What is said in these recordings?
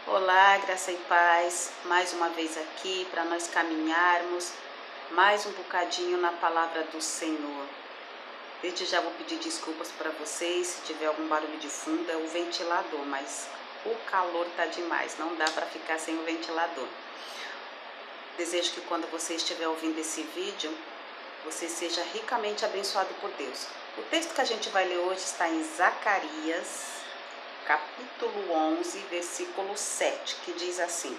Olá, graça e paz, mais uma vez aqui para nós caminharmos mais um bocadinho na palavra do Senhor. Desde já vou pedir desculpas para vocês se tiver algum barulho de fundo, é o ventilador, mas o calor tá demais, não dá para ficar sem o ventilador. Desejo que quando você estiver ouvindo esse vídeo, você seja ricamente abençoado por Deus. O texto que a gente vai ler hoje está em Zacarias, capítulo 11, versículo 7, que diz assim: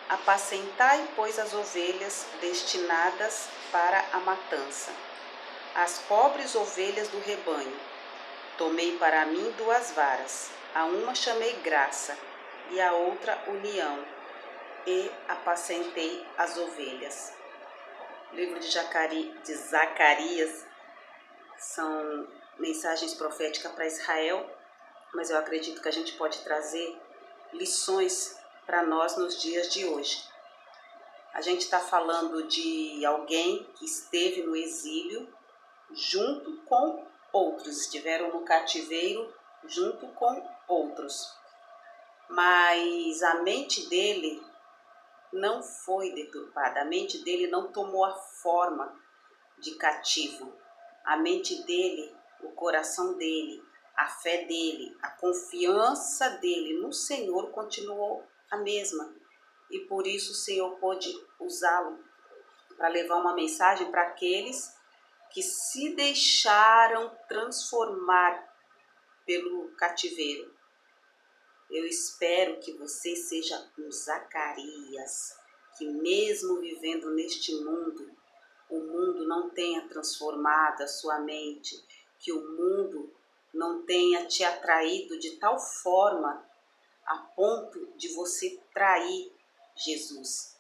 Apacentai, pois, as ovelhas destinadas para a matança, as pobres ovelhas do rebanho. Tomei para mim 2 varas, a uma chamei graça, e a outra união, e apacentei as ovelhas. O livro de Zacarias são mensagens proféticas para Israel, mas eu acredito que a gente pode trazer lições para nós nos dias de hoje. A gente está falando de alguém que esteve no exílio junto com outros, estiveram no cativeiro junto com outros, mas a mente dele não foi deturpada, a mente dele não tomou a forma de cativo, a mente dele, o coração dele, a fé dele, a confiança dele no Senhor continuou a mesma. E por isso o Senhor pôde usá-lo para levar uma mensagem para aqueles que se deixaram transformar pelo cativeiro. Eu espero que você seja um Zacarias, que mesmo vivendo neste mundo, o mundo não tenha transformado a sua mente, que o mundo não tenha te atraído de tal forma a ponto de você trair Jesus.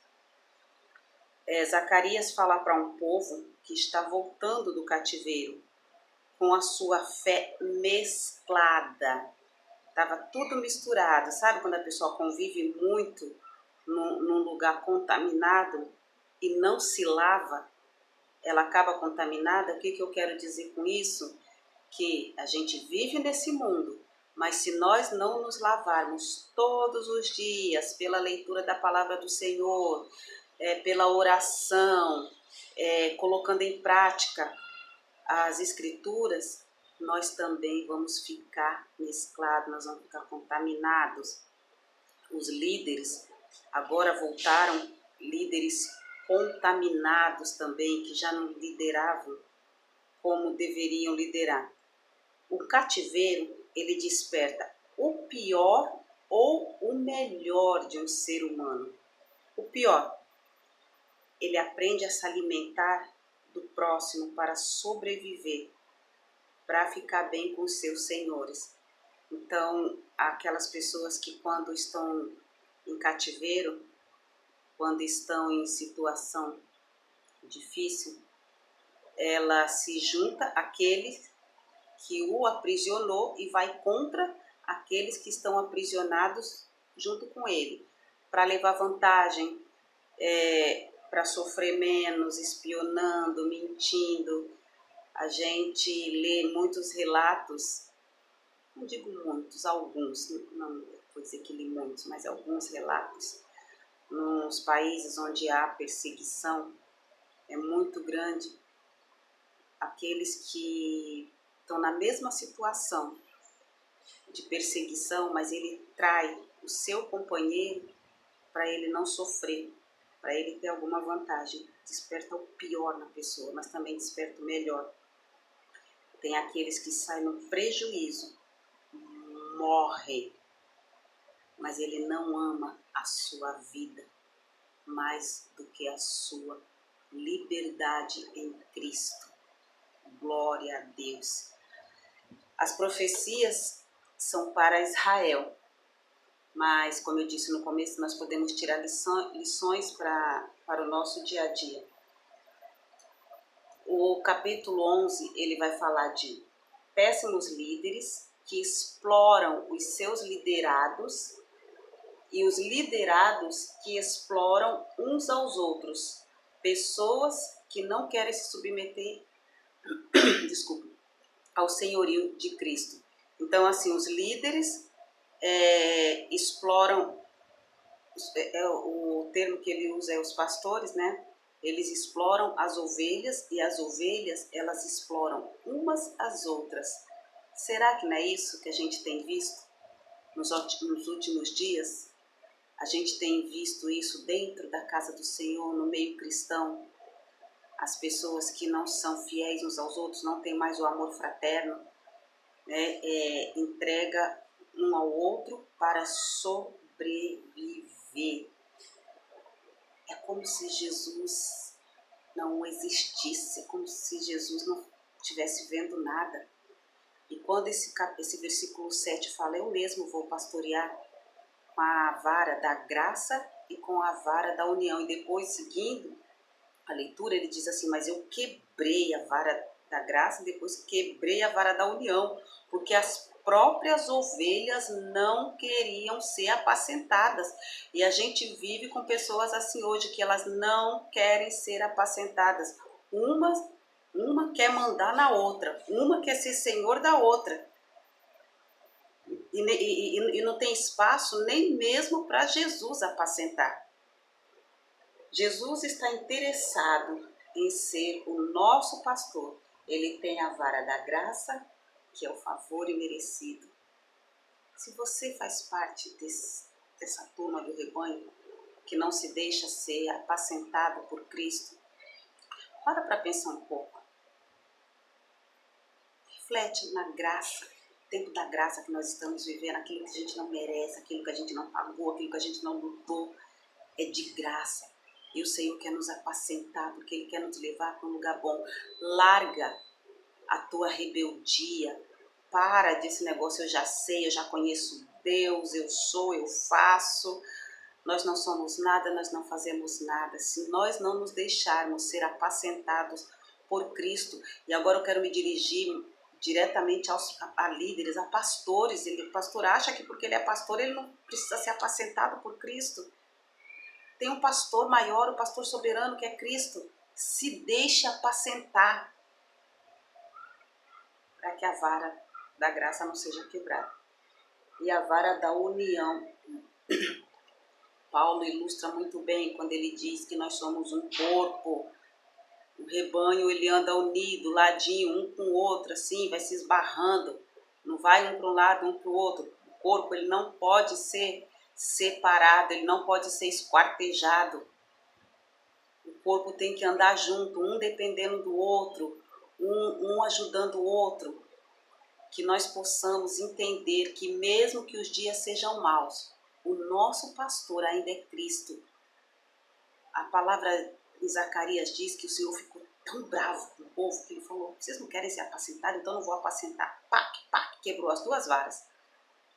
Zacarias fala para um povo que está voltando do cativeiro com a sua fé mesclada. Estava tudo misturado, sabe quando a pessoa convive muito num lugar contaminado e não se lava? Ela acaba contaminada. O que eu quero dizer com isso? Que a gente vive nesse mundo, mas se nós não nos lavarmos todos os dias pela leitura da palavra do Senhor, pela oração, colocando em prática as escrituras, nós também vamos ficar mesclados, nós vamos ficar contaminados. Os líderes agora voltaram, líderes contaminados também, que já não lideravam como deveriam liderar. O cativeiro, ele desperta o pior ou o melhor de um ser humano. O pior, ele aprende a se alimentar do próximo para sobreviver, para ficar bem com os seus senhores. Então, aquelas pessoas que quando estão em cativeiro, quando estão em situação difícil, ela se junta àquele que o aprisionou e vai contra aqueles que estão aprisionados junto com ele, para levar vantagem, para sofrer menos, espionando, mentindo. A gente lê muitos relatos, não digo muitos, alguns, não vou dizer que li muitos, mas alguns relatos, nos países onde há perseguição é muito grande, aqueles que estão na mesma situação de perseguição, mas ele trai o seu companheiro para ele não sofrer, para ele ter alguma vantagem. Desperta o pior na pessoa, mas também desperta o melhor. Tem aqueles que saem no prejuízo, morre, mas ele não ama a sua vida mais do que a sua liberdade em Cristo. Glória a Deus. As profecias são para Israel, mas, como eu disse no começo, nós podemos tirar lições para o nosso dia a dia. O capítulo 11, ele vai falar de péssimos líderes que exploram os seus liderados e os liderados que exploram uns aos outros. Pessoas que não querem se submeter ao senhorio de Cristo. Então, assim, os líderes exploram, o termo que ele usa é os pastores, né? Eles exploram as ovelhas e as ovelhas, elas exploram umas às outras. Será que não é isso que a gente tem visto nos últimos dias? A gente tem visto isso dentro da casa do Senhor, no meio cristão. As pessoas que não são fiéis uns aos outros, não têm mais o amor fraterno, né? Entrega um ao outro para sobreviver. É como se Jesus não existisse, como se Jesus não estivesse vendo nada. E quando esse versículo 7 fala, eu mesmo vou pastorear com a vara da graça e com a vara da união. E depois, seguindo a leitura, ele diz assim, mas eu quebrei a vara da graça e depois quebrei a vara da união, porque as próprias ovelhas não queriam ser apacentadas. E a gente vive com pessoas assim hoje, que elas não querem ser apacentadas. Uma quer mandar na outra, uma quer ser senhor da outra. E não tem espaço nem mesmo para Jesus apacentar. Jesus está interessado em ser o nosso pastor. Ele tem a vara da graça, que é o favor imerecido. Se você faz parte dessa turma do rebanho, que não se deixa ser apacentado por Cristo, para pensar um pouco. Reflete na graça, o tempo da graça que nós estamos vivendo, aquilo que a gente não merece, aquilo que a gente não pagou, aquilo que a gente não lutou, é de graça. E o Senhor quer nos apacentar, porque Ele quer nos levar para um lugar bom. Larga a tua rebeldia. Para desse negócio, eu já sei, eu já conheço Deus, eu sou, eu faço. Nós não somos nada, nós não fazemos nada. Se nós não nos deixarmos ser apacentados por Cristo, e agora eu quero me dirigir diretamente a líderes, a pastores. O pastor acha que porque ele é pastor, ele não precisa ser apacentado por Cristo. Tem um pastor maior, o pastor soberano, que é Cristo. Se deixe apacentar para que a vara da graça não seja quebrada. E a vara da união. Paulo ilustra muito bem quando ele diz que nós somos um corpo. O rebanho, ele anda unido, ladinho, um com o outro, assim, vai se esbarrando. Não vai um para um lado, um para o outro. O corpo, ele não pode ser separado, ele não pode ser esquartejado. O corpo tem que andar junto, um dependendo do outro, um ajudando o outro. Que nós possamos entender que mesmo que os dias sejam maus, o nosso pastor ainda é Cristo. A palavra em Zacarias diz que o Senhor ficou tão bravo com o povo que ele falou, vocês não querem ser apacentados, então não vou apacentar. Pac, quebrou as duas varas.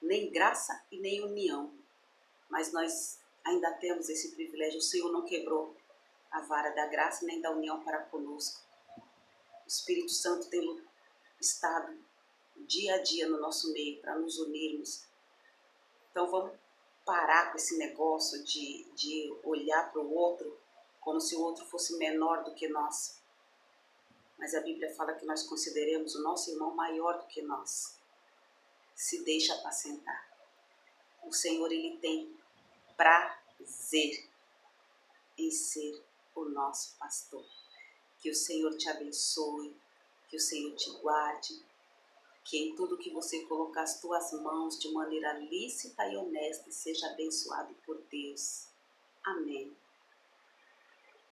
Nem graça e nem união. Mas nós ainda temos esse privilégio. O Senhor não quebrou a vara da graça nem da união para conosco. O Espírito Santo tem estado dia a dia no nosso meio para nos unirmos. Então vamos parar com esse negócio de olhar para o outro como se o outro fosse menor do que nós. Mas a Bíblia fala que nós consideremos o nosso irmão maior do que nós. Se deixa apacentar. O Senhor, Ele tem prazer em ser o nosso pastor. Que o Senhor te abençoe, que o Senhor te guarde, que em tudo que você colocar as tuas mãos de maneira lícita e honesta seja abençoado por Deus. Amém.